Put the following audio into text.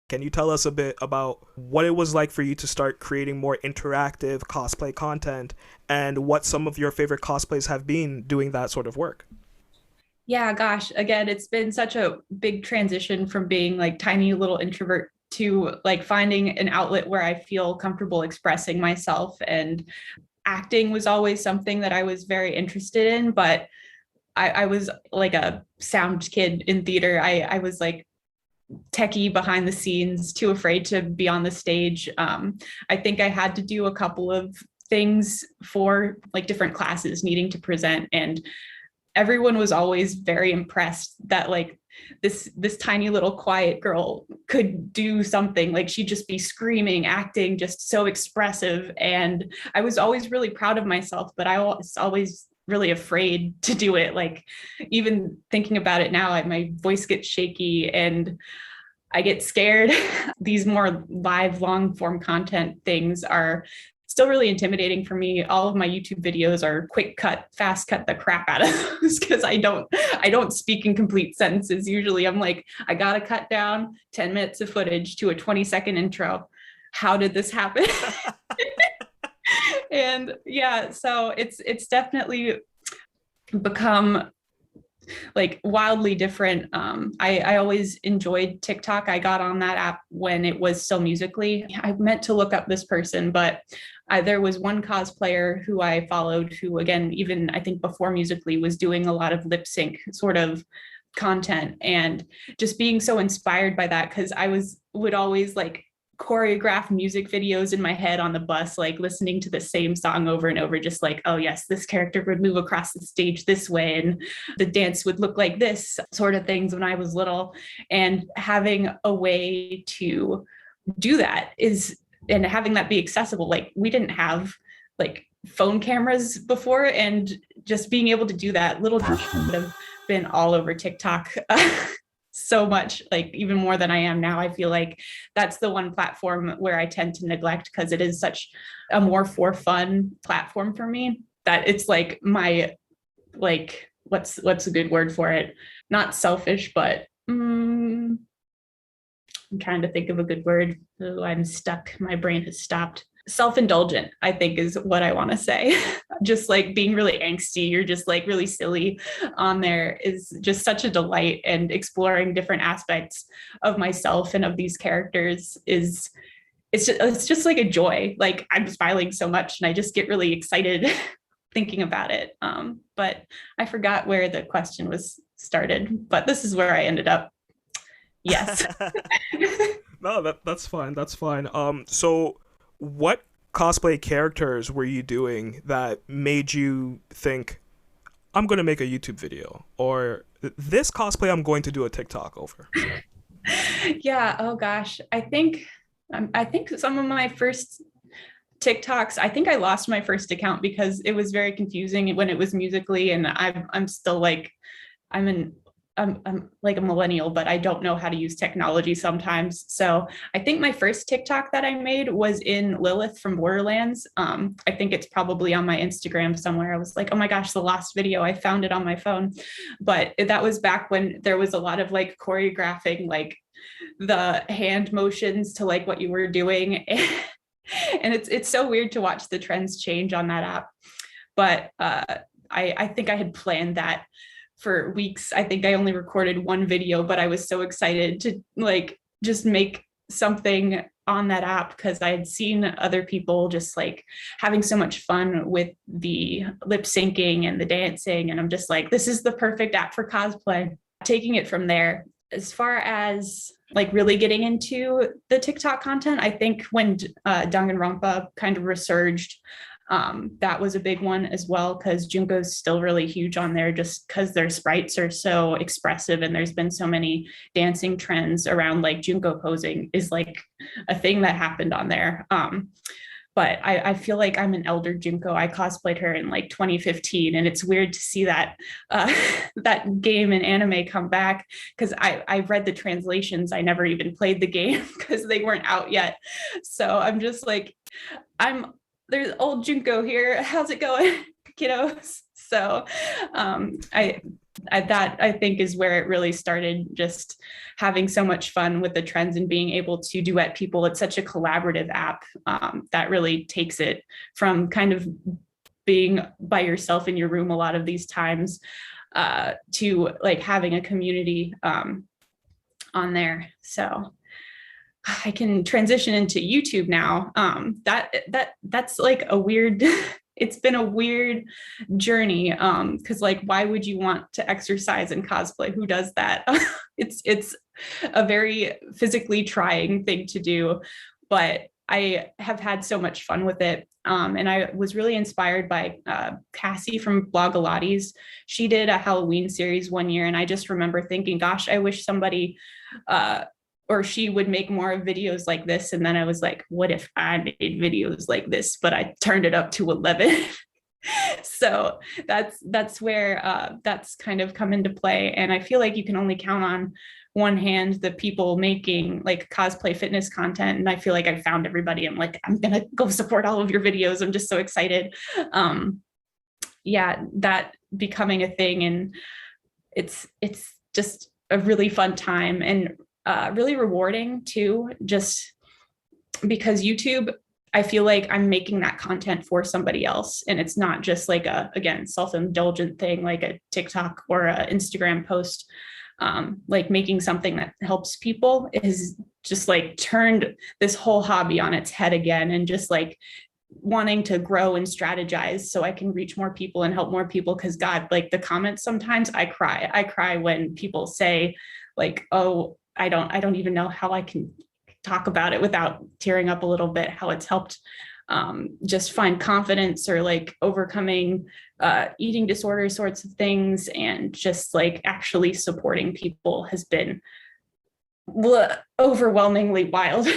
Can you tell us a bit about what it was like for you to start creating more interactive cosplay content and what some of your favorite cosplays have been doing that sort of work? Yeah, gosh, again, it's been such a big transition from being like tiny little introvert to like finding an outlet where I feel comfortable expressing myself. And acting was always something that I was very interested in, but I was like a sound kid in theater. I was like techie behind the scenes, too afraid to be on the stage. I think I had to do a couple of things for like different classes needing to present, and everyone was always very impressed that like this tiny little quiet girl could do something. Like she'd just be screaming, acting, just so expressive. And I was always really proud of myself, but I was always really afraid to do it. Like even thinking about it now, my voice gets shaky and I get scared. These more live, long form content things are still really intimidating for me. All of my YouTube videos are quick cut, fast cut the crap out of those because I don't speak in complete sentences. Usually I'm like, I gotta cut down 10 minutes of footage to a 20-second intro. How did this happen? And yeah, so it's definitely become like wildly different. I always enjoyed TikTok. I got on that app when it was still Musically. I meant to look up this person, but there was one cosplayer who I followed who, again, even I think before Musically, was doing a lot of lip sync sort of content, and just being so inspired by that because would always like choreograph music videos in my head on the bus, like listening to the same song over and over, just like, oh yes, this character would move across the stage this way and the dance would look like this, sort of things when I was little. And having a way to do that is, and having that be accessible, like we didn't have like phone cameras before, and just being able to do that little would have been all over TikTok. So much, like even more than I am now. I feel like that's the one platform where I tend to neglect because it is such a more for fun platform for me, that it's like my, like what's a good word for it, not selfish, but I'm trying to think of a good word. Oh, I'm stuck, my brain has stopped. Self-indulgent, I think, is what I want to say. Just like being really angsty, you're just like really silly on there, is just such a delight. And exploring different aspects of myself and of these characters is, it's just like a joy. Like I'm smiling so much and I just get really excited thinking about it. But I forgot where the question was started, but this is where I ended up. Yes. No, that's fine. That's fine. So what cosplay characters were you doing that made you think I'm going to make a YouTube video, or this cosplay I'm going to do a TikTok over? Yeah. Oh gosh. I think some of my first TikToks, I think I lost my first account because it was very confusing when it was Musically, and I'm still like, I'm an I'm like a millennial, but I don't know how to use technology sometimes. So I think my first TikTok that I made was in Lilith from Borderlands. I think it's probably on my Instagram somewhere. I was like, oh my gosh, the last video, I found it on my phone. But that was back when there was a lot of like choreographing, like the hand motions to like what you were doing. And it's so weird to watch the trends change on that app. But I think I had planned that for weeks. I think I only recorded one video, but I was so excited to like just make something on that app because I had seen other people just like having so much fun with the lip syncing and the dancing. And I'm just like, this is the perfect app for cosplay. Taking it from there, as far as like really getting into the TikTok content, I think when Danganronpa kind of resurged, that was a big one as well because Junko's still really huge on there just because their sprites are so expressive, and there's been so many dancing trends around like Junko posing is like a thing that happened on there. But I feel like I'm an elder Junko. I cosplayed her in like 2015, and it's weird to see that that game and anime come back because I read the translations. I never even played the game because they weren't out yet. So I'm just like, I'm there's old Junko here. How's it going, kiddos? So I that I think is where it really started, just having so much fun with the trends and being able to duet people. It's such a collaborative app that really takes it from kind of being by yourself in your room a lot of these times to like having a community on there. So I can transition into YouTube now. That's like a weird it's been a weird journey because like why would you want to exercise and cosplay? Who does that? It's a very physically trying thing to do, but I have had so much fun with it. And I was really inspired by Cassie from Blogilates. She did a Halloween series one year, and I just remember thinking, gosh, I wish somebody or she would make more videos like this. And then I was like, what if I made videos like this, but I turned it up to 11? So that's where that's kind of come into play. And I feel like you can only count on one hand the people making like cosplay fitness content. And I feel like I found everybody. I'm like, I'm gonna go support all of your videos. I'm just so excited. Yeah, that becoming a thing. And it's just a really fun time and really rewarding too, just because YouTube, I feel like I'm making that content for somebody else. And it's not just like a, again, self-indulgent thing, like a TikTok or an Instagram post. Like making something that helps people is just like turned this whole hobby on its head again, and just like wanting to grow and strategize so I can reach more people and help more people. Cause God, like the comments, sometimes I cry when people say like, oh, I don't even know how I can talk about it without tearing up a little bit, how it's helped just find confidence or like overcoming eating disorder sorts of things, and just like actually supporting people has been overwhelmingly wild.